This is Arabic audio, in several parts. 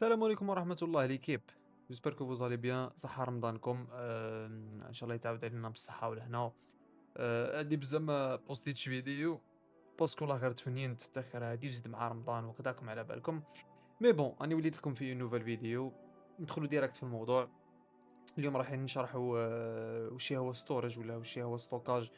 السلام عليكم ورحمة الله ليكيب. جيسبر كو فوز الي بيان. صحة رمضانكم ان شاء الله يتعاود علينا بالصحة والهنا. عندي بزاف ما بوستيتش فيديو باسكو لا غير تفنينت تاخر هادي وزيد مع رمضان وكداكم على بالكم. مي بون راني وليت لكم في نوفال فيديو. ندخلوا ديريكت في الموضوع. اليوم راح نشرحوا وش هو ستورج ولا وش هو ستوكاج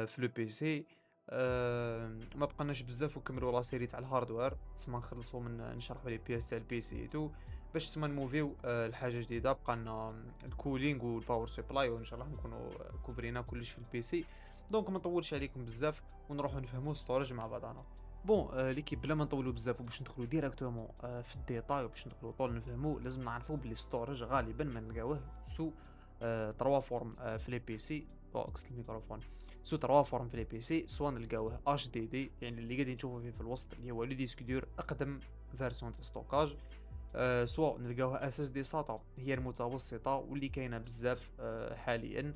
في لو بي سي. ما بقناش بزاف وكملوا لا سيري تاع الهاردوير تسمى نخلصوا من نشرحوا لي بياس تاع البي سي تو باش تسمى نموفيو لحاجه جديده بقالنا الكولينغ والباور سبلاي وان شاء الله نكونوا كوفرينا كلش في البي سي. دونك ما نطولش عليكم بزاف ونروحوا نفهموا ستورج مع بعضنا. بون ليكيب بلا ما نطولوا بزاف وباش ندخلوا ديريكتومون في الديتاي وباش ندخلوا طول نفهموا لازم نعرفوا بلي ستورج غالبا ما نلقاوه سو تروا فورم في لي بي سي. اكس الميكروفون. سو تروا فورم في لي بي سي سوا نلقاوه اتش دي دي يعني اللي قاعدين نشوفوا فيه في الوسط اللي هو لو ديسك دور اقدم فيرسيون تاع ستوكاج. سواء نلقاوها اس اس دي ساتا هي المتوسطه واللي كاينه بزاف حاليا.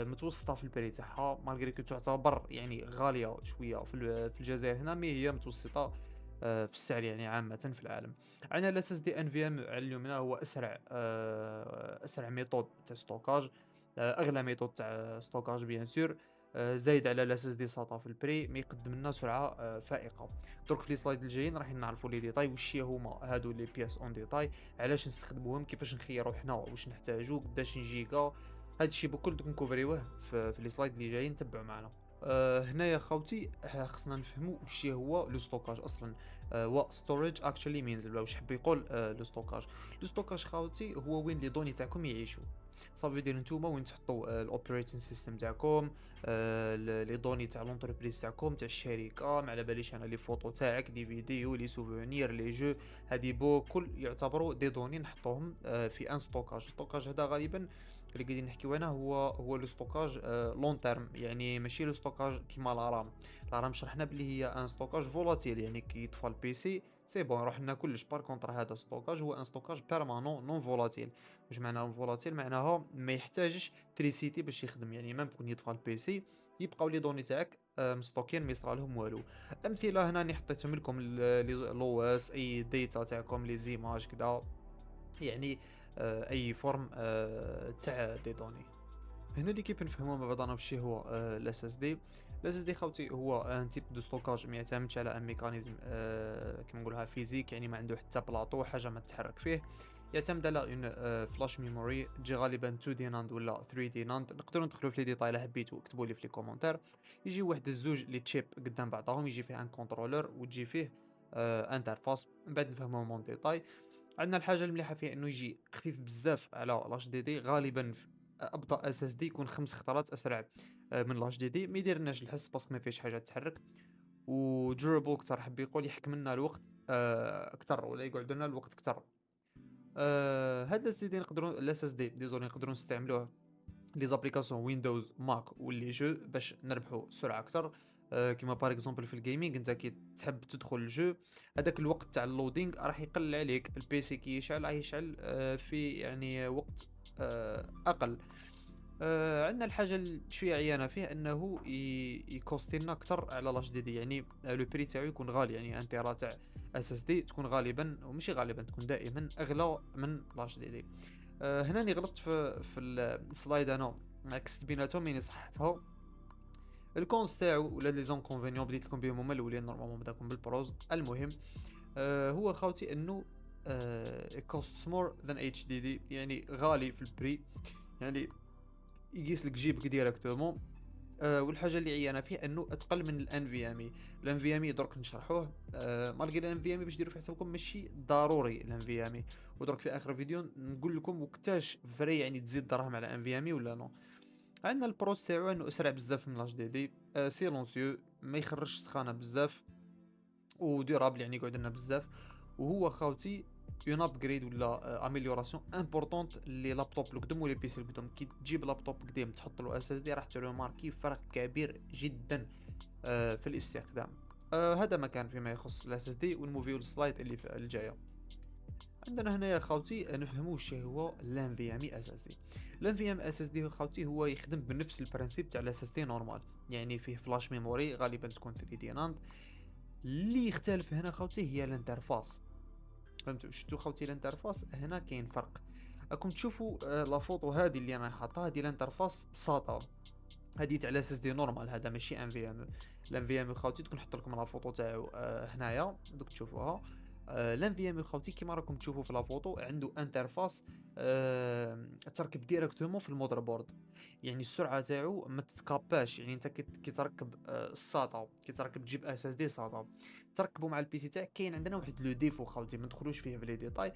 متوسطه في البري تاعها مالغري كو تعتبر يعني غاليه شويه في الجزائر هنا مي هي متوسطه في السعر يعني عامه في العالم. عندنا الاس اس دي ان في ام على اليمنى هو اسرع ميثود تاع ستوكاج. اغلى ميثود تاع ستوكاج بيان سور. زايد على الاس اس دي ساتا في البري ما يقدم لنا سرعه فائقه. درك في لي سلايد الجايين راح نعرفوا لي ديتاي وش هما هادو لي بياس اون ديتاي علاش نستخدموهم كيفاش نخيروا حنا واش نحتاجو قداش جيجا. هادشي بكل دوك نكوفريوه في لي سلايد اللي جايين تبعوا معنا. هنايا خاوتي خصنا نفهموا وش هو لو ستوكاج اصلا. what storage actually means ولا واش حب يقول لو ستوكاج. لو ستوكاج خاوتي هو وين لي دوني تاعكم يعيشوا. صافي دير نتوما وين تحطوا الاوبريتين سيستم تاعكم. لي دوني تاع لونتربريز تاعكم تاع الشركه ما على باليش انا لي فوتو تاعك لي فيديو لي سوفونير لي جو. هادي كل يعتبروا دي دوني نحطوهم في ان ستوكاج. ستوكاج هذا غالبا اللي قاعدين نحكيو انا هو لو ستوكاج لون تيرم يعني ماشي لو ستوكاج كيما الارام. الارام شرحنا بلي هي ان ستوكاج فولاتيل يعني كي يطفى البي سي سي بون راح لنا كلش. بار كونتر هذا ستوكاج هو ان ستوكاج بيرمانون نون فولاتيل. واش معناه فولاتيل معناها ما يحتاجش تريسيتي باش يخدم يعني ميم كون يطفى البي سي يبقاو لي دوني تاعك مستوكين ما يصرى لهم والو. امثله هنا راني حطيتهم لكم لو اس اي ديتا تاعكم لي زيماج كذا يعني اي فورم تاع دي دوني. هنا اللي كيف نفهموا مع بعضنا وش هو الاس اس دي. الاس اس دي خاوتي هو ان تيب دو ستوكاج ما يعتمدش على ان ميكانيزم كيما نقولها فيزيك يعني ما عنده حتى بلاطو حاجه ما تتحرك فيه. يعتمد على اون فلاش ميموري تجي غالبا 2 دي ناند ولا 3 دي ناند. نقدروا ندخلوا في لي ديتاي الا حبيتوا اكتبوا لي في لي كومونتير. يجي واحد الزوج لي تشيب قدام بعضهم يجي فيه ان كونترولر وتجي فيه انترفاس من بعد نفهموا مون ديتاي. عندنا الحاجه المليحه فيه انه يجي خفيف بزاف على لاش دي دي غالبا ابطا اس اس دي يكون 5 خطرات اسرع من لاش دي دي ما يديرناش الحس باسكو ما فيش حاجه تتحرك. وديورابل اكثر حب يقول يحكم لنا الوقت اكثر ولا يقعد لنا الوقت اكثر. هاد الاس دي نقدروا الاس اس دي ديزولي نقدروا نستعملوه لي زابليكاسيون ويندوز ماك واللي جو باش نربحوا سرعه اكثر. كيما بار اكزومبل في الجيمنج انت كي تحب تدخل الجو هذاك الوقت تاع اللودينغ راح يقل عليك البي سي كي يشعل راح يشعل في يعني وقت اقل. عندنا الحاجه شويه عيانه فيه انه يكوستي لنا اكثر على لاش دي دي يعني لو بري تاعو يكون غالي يعني ان تيرا تاع اس اس دي تكون غالبا وماشي غالبا تكون دائما اغلى من لاش دي دي. هنا راني غلطت في السلايد انا عكست بيناتهم يعني صححتها. الكونس تاعو ولا لي زونكونفينيون بديت لكم بهم هما الاولين نورمالمون بداكم بالبروز المهم. هو خاوتي انه كوست مور ذان اتش دي دي يعني غالي في البري يعني يقيس لك جيبك ديريكتومون. والحاجه اللي عيانه فيه انه اتقل من الان في ام اي. الان في ام اي درك نشرحوه مالغي الان في ام اي باش ديروا في حسابكم ماشي ضروري الان في ام اي. ودرك في اخر فيديو نقول لكم وقتاش فري يعني تزيد دراهم على ان في ام اي ولا نو. عندنا البروس تاعو انه اسرع بزاف من لاش دي دي سيلونسيو ما يخرجش سخانه بزاف وديرابل يعني يقعد لنا بزاف. وهو خاوتي اون ابجريد ولا اميليوراسيون امبورطونت لي لابتوب القدم ولي بيسي القدم. كي تجيب لابتوب قديم تحط له اس اس دي راح تروماركي فرق كبير جدا في الاستخدام. هذا ما كان فيما يخص الاس اس دي ونموفيو السلايد اللي في الجايه. عندنا هنا يا خاوتي نفهموا واش هو لان في ام اس اس دي. لان في ام اس اس دي خاوتي هو يخدم بنفس البرانسيب تاع الاس اس دي نورمال يعني فيه فلاش ميموري غالبا تكون 3 دي ناند. اللي يختلف هنا خاوتي هي الانترفاس. فهمتوا؟ شفتوا خوتي الانترفاس هنا كاين فرق. راكم تشوفوا لا فوتو هذه اللي انا حاطها، هذه الانترفاس ساتا، هذه تاع اس اس دي نورمال، هذا ماشي ان في ام. الان في ام خاوتي تكون نحط لكم لا فوتو تاعو هنايا دوك تشوفوها. الان في ام خاوتي كيما راكم تشوفوا في لا فوتو عنده انترفاس تركب ديريكتومون في المودر بورد، يعني السرعه تاعو ما تتكاباش. يعني انت كي تركب الساتا، كي تركب تجيب اس اس دي ساتا تركبوا مع البي سي تاعك، كاين عندنا واحد لو ديفو خاوتي ما ندخلوش فيه بلي ديتاي.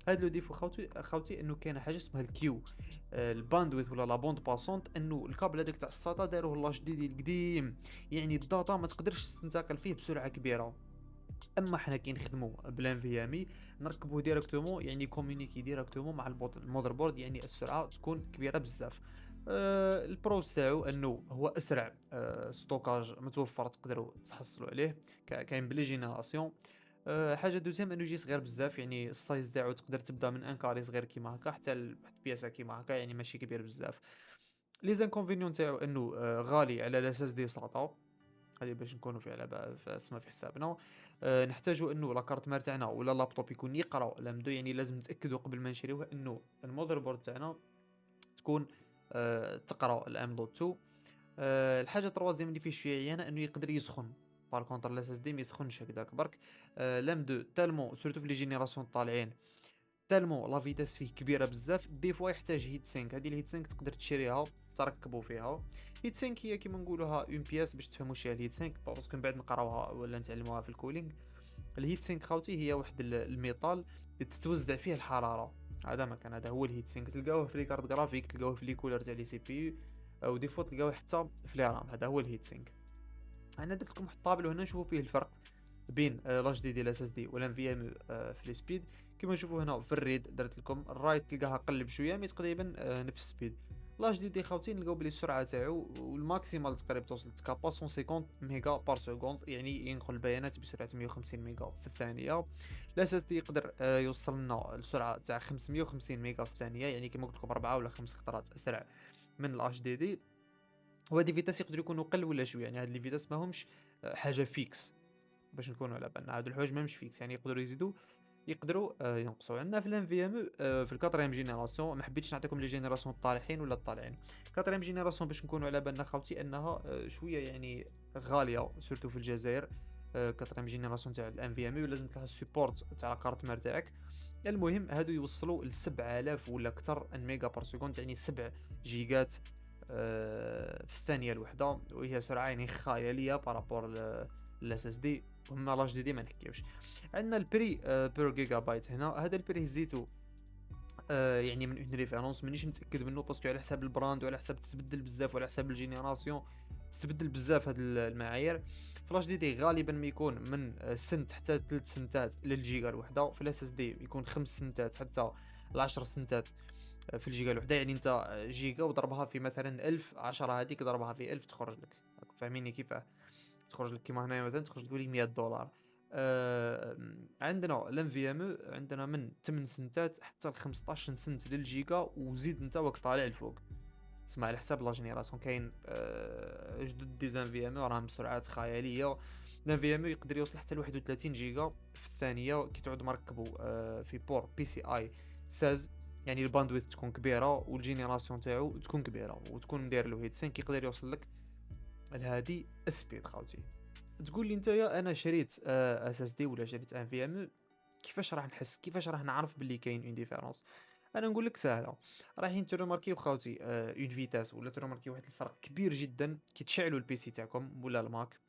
هاد لو ديفو خاوتي انه كاين حاجه اسمها الكيو، الباندويث ولا لا بوند باسونت، انه الكابل هذاك تاع الساتا داروه لا جديد القديم، يعني الداتا ما تقدرش تنتقل فيه بسرعه كبيره. اما حنا كي نخدموا بلان في ام اي نركبوه ديريكتومون، يعني كومونيكي ديريكتومون مع المذر بورد، يعني السرعه تكون كبيره بزاف. البروس تاعو انه هو اسرع، ستوكاج متوفر تقدروا تحصلوا عليه، كاين بلي جينيراسيون. حاجه دوزيام انه يجي صغير بزاف، يعني السايز تاعو تقدر تبدا من ان كاري صغير كيما هكا حتى واحد بياسه كيما هكا، يعني ماشي كبير بزاف. لي زانكونفينيون تاعو انه غالي على الاساس دي ساتا، هذه باش نكونوا في على اسمها في حسابنا. نحتاجوا انه لا كارت مير تاعنا ولا لابتوب يكون يقرا لامدو، يعني لازم نتاكدوا قبل ما نشريوه انه المذر بورد تاعنا تكون تقرا الام دوت 2. الحاجه التروازيام اللي فيه شويه عيانه انه يقدر يسخن، بار كونتر الاس اس دي ما يسخنش هكذاك برك. لام دو تالمون سورتو في لي جينيراسيون طالعين، تالمون لا فيتاس فيه كبيره بزاف، دي فوا يحتاج هيت سينك. هذه الهيت سينك تقدر تشريها تركبوا فيها. هيت سينك هي كيما نقولوها اون بياس باش تفهموا شي الهيت سينك، باسكو من بعد نقراوها ولا نتعلموها في الكولينغ. الهيت سينك خاوتي هي واحد الميطال تتوزع فيه الحراره، هذا ما كان، هذا هو الهيت سينك. تلقاوه في لي كارت جرافيك، تلقاوه في لي كولر تاع لي سي بي يو، او دي فوا تلقاوه حتى في لي رام، هذا هو الهيت سينك. انا درت لكم واحد الطابلو هنا نشوفوا فيه الفرق بين لاش دي الاس اس دي والان في ام في السبيد. كما نشوفوا هنا في الريد درت لكم الرايت تلقاها قلب شويه مي تقريبا نفس السبيد. لاش دي خاوتين نلقاو بلي السرعه تاعو والماكسيمال تقريبا توصل تكابا 150 ميجا بار سكوند، يعني ينقل البيانات بسرعه 150 ميجا في الثانيه. الاس اس دي يقدر يوصل لنا السرعه تاع 550 ميجا في الثانيه، يعني كما قلت لكم 4 ولا 5 خطرات اسرع من الاش دي دي. وهادي فيتاس يقدروا يكونوا قل ولا شويه، يعني هاد لي فيتاس ماهمش حاجه فيكس، باش نكونوا على بالنا هادو الحوايج ماهمش فيكس، يعني يقدروا يزيدوا يقدروا ينقصوا. عندنا في الان في ام في الكاتريام جينيراسيون، ما حبيتش نعطيكم لي جينيراسيون الطالحين ولا الطالعين. كاتريام جينيراسيون باش نكونوا على بالنا خاوتي انها شويه يعني غاليه سورتو في الجزائر. كاتريام جينيراسيون تاع الان في ام ولازم تلها السيبورت تاع الكارت مير تاعك. المهم هادو يوصلوا ل 7000 ولا اكثر ان ميجا بار سكوند، يعني 7 جيجات في الثانيه الوحده، وهي سرعه يعني خياليه بارابور الاس اس دي. وما لاش دي ما نحكيوش. عندنا البري بير جيجا بايت هنا، هذا البري هزيتو يعني من اون ريفيرونس مانيش متاكد منه، باسكو على حساب البراند وعلى حساب تتبدل بزاف وعلى حساب الجينيراسيون تتبدل بزاف هاد المعايير. فلاش دي غالبا ما يكون من سنت حتى 3 سنتات للجيجا الوحده، في الاس اس دي يكون 5 سنتات حتى ل 10 سنتات في الجيجا الوحده. يعني انت جيجا وضربها في مثلا 1000، 10 هذيك ضربها في 1000 تخرج لك، فاهميني كيفاه؟ تخرج لك كيما هنايا مثلا تخرج لك 100 دولار. عندنا الام في ام عندنا من 8 سنتات حتى ل 15 سنت للجيجا، وزيد انت وقت طالع الفوق. اسمع على حساب لا جينيراسيون كاين جدد ديزان في ام راهم بسرعات خياليه. الام في ام يقدر يوصل حتى ل 31 جيجا في الثانيه كي تعود مركبو في بور بي سي اي 16، يعني الباندويث تكون كبيره والجينيراسيون تاعو تكون كبيره وتكون مدير له هيت 5 يقدر يوصل لك لهادي السبيد خاوتي. تقول لي نتايا انا شريت اس اس دي ولا شريت ان في ام، كيفاش راح نحس، كيفاش راح نعرف باللي كاين اون ديفيرونس؟ انا نقول لك سهله. رايحين تروماركيو خاوتي اون فيتاس ولا تروماركيو واحد الفرق كبير جدا كي تشعلوا البي سي تاعكم ولا الماك،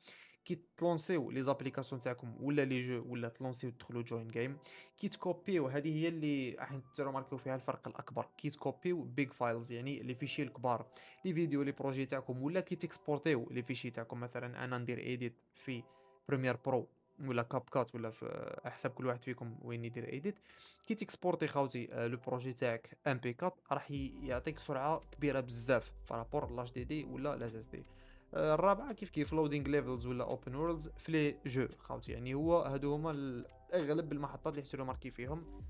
كي تلونسيو لي زابليكاسيون تاعكم ولا لي جو ولا تلونسيو تدخلوا جوين جيم، كي تكوبيو هذه هي اللي راح تروماركيو فيها الفرق الاكبر. كي تكوبيو بيج فايلز يعني لي فيشي الكبار، لي فيديو لي بروجي تاعكم، ولا كي تكسبورتيو لي فيشي تاعكم، مثلا انا ندير ايديت في بريمير برو ولا كاب كات ولا في حسب كل واحد فيكم وين يدير ايديت. كي تكسبورتي خاوتي لو بروجي تاعك ام بي 4 راح يعطيك سرعه كبيره بزاف بارابور لاش دي دي ولا لاس اس دي. الرابعه كيف لودينغ ليفلز ولا اوبن وورلدز في لي جو خاوتي، يعني هادو هما اغلب المحطات اللي حتى ماركي فيهم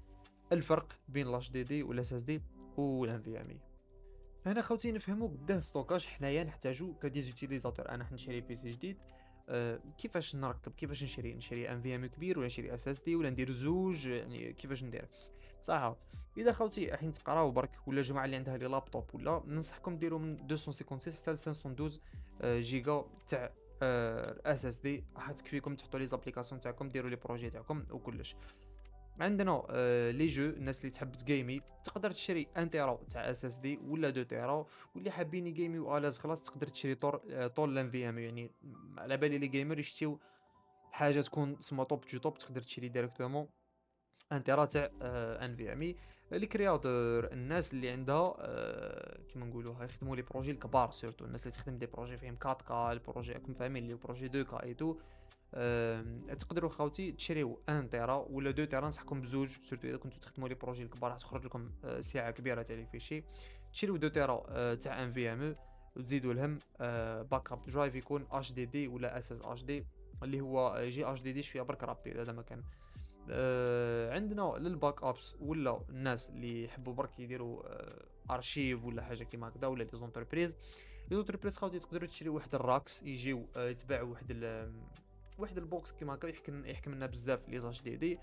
الفرق بين لاش دي دي ولا اس اس دي والان في ام اي. هنا خوتي نفهموا قداه ستوكاج حنايا نحتاجو كديزوتيليزاتور. انا حنشري بي سي جديد، كيفاش نركب، كيفاش نشري ان في ام كبير ولا نشري اس اس دي ولا ندير زوج، يعني كيفاش ندير صراحه. اذا خوتي حين تقراو برك ولا الجماعه اللي عندها لي لابتوب ولا، ننصحكم ديروا من 256 حتى ل 512 جيجا تاع اس اس دي، راح تكفيكم تحطوا لي زابليكاسيون تاعكم، ديروا لي بروجي تاعكم وكلش. عندنا لي جو، الناس اللي تحب تجيمي تقدر تشري 1 تيرا تاع اس اس دي ولا 2 تيرا، واللي حابين يجيميو الاز خلاص تقدر تشري طول لان في ام. يعني على بالي لي جيمر يشتيو حاجه تكون سما توب تو توب، تقدر تشري ديريكتومون 1 تيرا تاع ان في ام اي. لي كرياتور، الناس اللي عندها كيما نقولوها يخدموا لي بروجي الكبار، سورتو الناس اللي تخدم دي بروجي فيهم 4 كا، البروجي راكم فاهمين لي بروجي 2 كا اي تو، تقدروا خاوتي تشريو 1 تيرا ولا 2 تيرا، نصحكم بزوج سورتو اذا كنتو تخدموا لي بروجي الكبار راح تخرج لكم سعه كبيره تاع لي فيشي. تشريو 2 تيرا تاع ان في ام، وتزيدوا لهم باك اب درايف يكون اتش دي دي ولا اس اس اتش دي، اللي هو جي اتش دي دي شويه برك رابيد هذا ما كان. عندنا للباك ابس ولا الناس اللي يحبوا برك يديروا ارشيف ولا حاجه كيما هكذا، ولا لي زونتربريز. لي زونتربريز خاوتي تقدروا تشريو واحد الراكس يجيو يتباعوا واحد البوكس كيما هكا يحكم لنا بزاف لي زاج دي دي.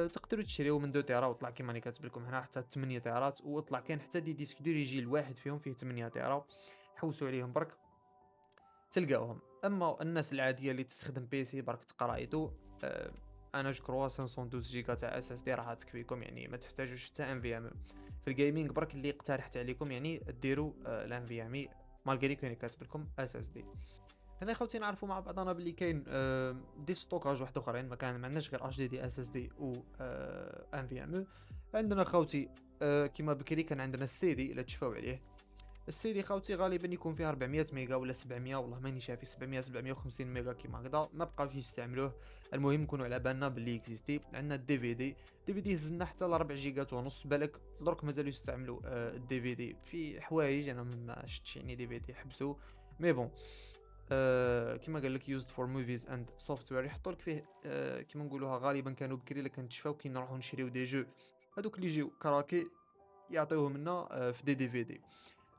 تقدروا تشريو من 2 تيرا وطلع كيما راني كاتب لكم هنا حتى 8 تيرات، وطلع كاين حتى دي ديسك دور يجي الواحد فيهم فيه 8 تيرا، حوسوا عليهم برك تلقاوهم. اما الناس العاديه اللي تستخدم بيسي برك تقرا ايتو، انا جو كروا 512 جيجا تاع اس اس دي راح تكفيكم، يعني ما تحتاجوش حتى ان في ام. في الجيمنج برك اللي اقترحت عليكم يعني ديروا الان في ام مالغري كاين كاتب لكم اس اس دي. هنا خوتي نعرفوا مع بعضنا باللي كاين دي ستوكاج واحد اخرين، ما عندناش غير اتش دي دي اس اس دي و ان في ام. عندنا خوتي كيما بكري كان عندنا السي دي، الا تشفاو عليه السي دي خوتي غالبا يكون فيه 400 ميجا ولا 700، والله ماني شافي 700 750 ميجا كيما هكذا، ما بقاوش يستعملوه. المهم نكونوا على بالنا باللي اكزيستي. عندنا الدي في دي، الدي في دي هزنا حتى ل 4 جيجات ونص، بالك درك مازالوا يستعملوا الدي في دي في حوايج، انا ما شفتش يعني دي في دي حبسوا. مي بون كيما قال لك يوزد فور موفيز اند سوفتوير، يحطوا لك فيه كيما نقولوها غالبا كانوا بكري الا كنتشفاو كي نروحوا نشريو دي جو هذوك اللي يجيو كراكي يعطيوهم لنا في دي في دي.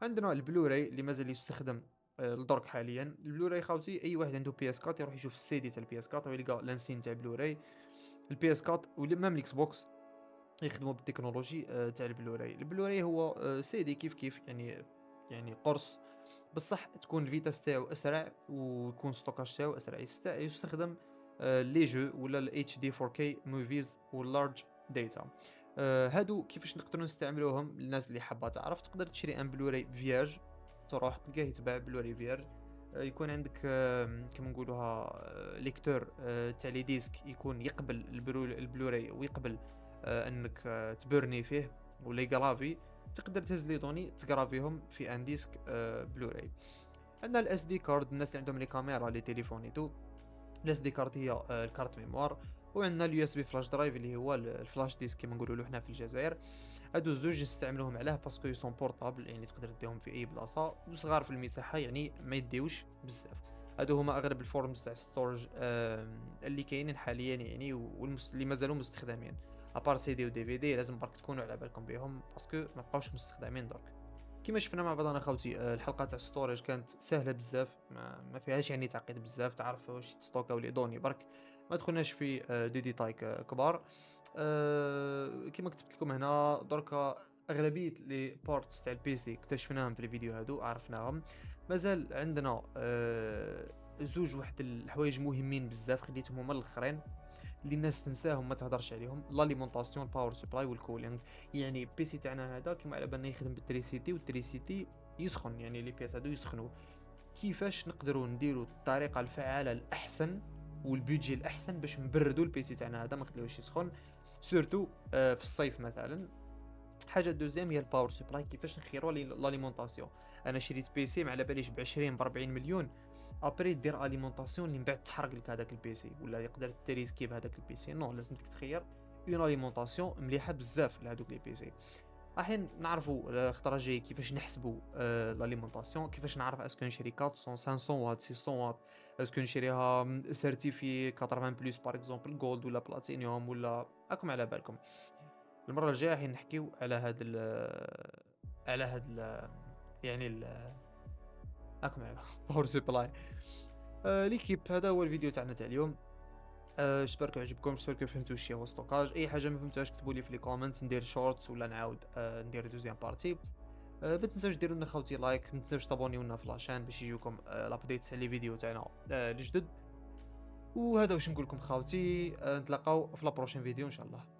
عندنا البلوراي اللي مازال يستخدم لدرك حاليا. البلوراي خاوتي اي واحد عنده بي اس 4 يروح يشوف السي دي تاع البي اس 4 ويلقى لانسين تاع بلوراي. البي اس 4 ولا ميم الاكس بوكس يخدموا بالتكنولوجي تاع البلوراي. البلوراي هو سي دي كيف يعني قرص، بصح تكون الفيتاس تاعو اسرع ويكون ستوكاج تاعو اسرع. يستخدم لي جو ولا الاتش دي 4 كي موفيز واللارج داتا. هادو كيفاش نقدروا نستعملوهم للناس اللي حابه تعرف، تقدر تشري ان بلوراي فيرج، تروح تلقاه يتباع بلوراي فيرج. يكون عندك كما نقولوها ليكتور تاع لي ديسك، يكون يقبل البلوراي ويقبل انك تبرني فيه ولا يقرافي، تقدر تهز لي دوني تقرافيهم في ان ديسك بلوراي. عندنا الاس دي كارد، الناس اللي عندهم لي كاميرا لي تليفون تو، الاس دي كارد هي الكارت ميموار. وعندنا اليو اس بي فلاش درايف اللي هو الفلاش ديسك كما نقولوا له حنا في الجزائر. هادو الزوج نستعملوهم علاه باسكو يسون بورطابل، يعني تقدر ديهم في اي بلاصه وصغار في المساحه، يعني ما يديوش بزاف. هادو هما اغلب الفورمز تاع ستورج اللي كاينين حاليا يعني، واللي مازالوا مستخدمين. ابار سي دي ودي في دي لازم برك تكونوا على بالكم بهم باسكو ما بقاوش مستخدمين درك. كيما شفنا مع بعضنا خوتي الحلقه تاع ستورج كانت سهله بزاف، ما فيهاش يعني تعقيد بزاف، تعرف واش تستوكاو لي دوني برك، ما دخلناش في دي ديتاي كبار. كيما كتبت لكم هنا دركا اغلبيه لي بارتس تاع البي سي اكتشفناهم في الفيديو هادو عرفناهم. مازال عندنا زوج واحد الحوايج مهمين بزاف خليتهم هما الاخرين اللي الناس تنساهم ما تهضرش عليهم، لاليمونطاسيون الباور سبلاي والكولينغ. يعني بي سي تاعنا هذا كيما على بالنا يخدم بالتريسيتي، والتريسيتي يسخن، يعني لي بياس هادو يسخنوا. كيفاش نقدروا نديروا الطريقه الفعاله الاحسن والبيدجي الاحسن باش نبردوا البي سي تاعنا هذا ما نخليوهش يسخن، سورتو في الصيف مثلا. حاجه دوزيام هي الباور سبلاي، كيفاش نخيروا لاليمونطاسيون. انا شريت بي سي ما على باليش ب 20 ب 40 مليون، ابري دير اليمونطاسيون اللي من بعد تحرق لك هذاك البي سي ولا يقدر تريسكي بهذاك البي سي. نو، لازم تخير اون اليمونطاسيون مليحه بزاف لهذوك لي بي سي. رايحين نعرفوا الخطره الجايه كيفاش نحسبوا لاليمونطاسيون، كيفاش نعرف اسكو نشري 400 500 واط 600 واط، اسكو نشريها سيرتيفي 80 بلس باغ اكزومبل جولد ولا بلاتينيوم، ولا راكم على بالكم. المره الجايه راح نحكيو على هاد ال يعني راكم على باور سبلاي. ليكيب هذا هو الفيديو تاعنا تاع اليوم. جيسبر عجبكم، جيسبر فهمتوا شي هو ستوكاج. اي حاجه ما فهمتوهاش كتبوا لي في لي كومنتس، ندير شورتس ولا نعاود ندير دوزيام بارتي. ما تنساوش ديروا لنا خوتي لايك، ما تنساوش تابونيو لنا في لاشين باش يجيوكم الابديتس على لي فيديو تاعنا الجدد. وهذا واش نقول لكم خاوتي، نتلاقاو في لا بروشين فيديو ان شاء الله.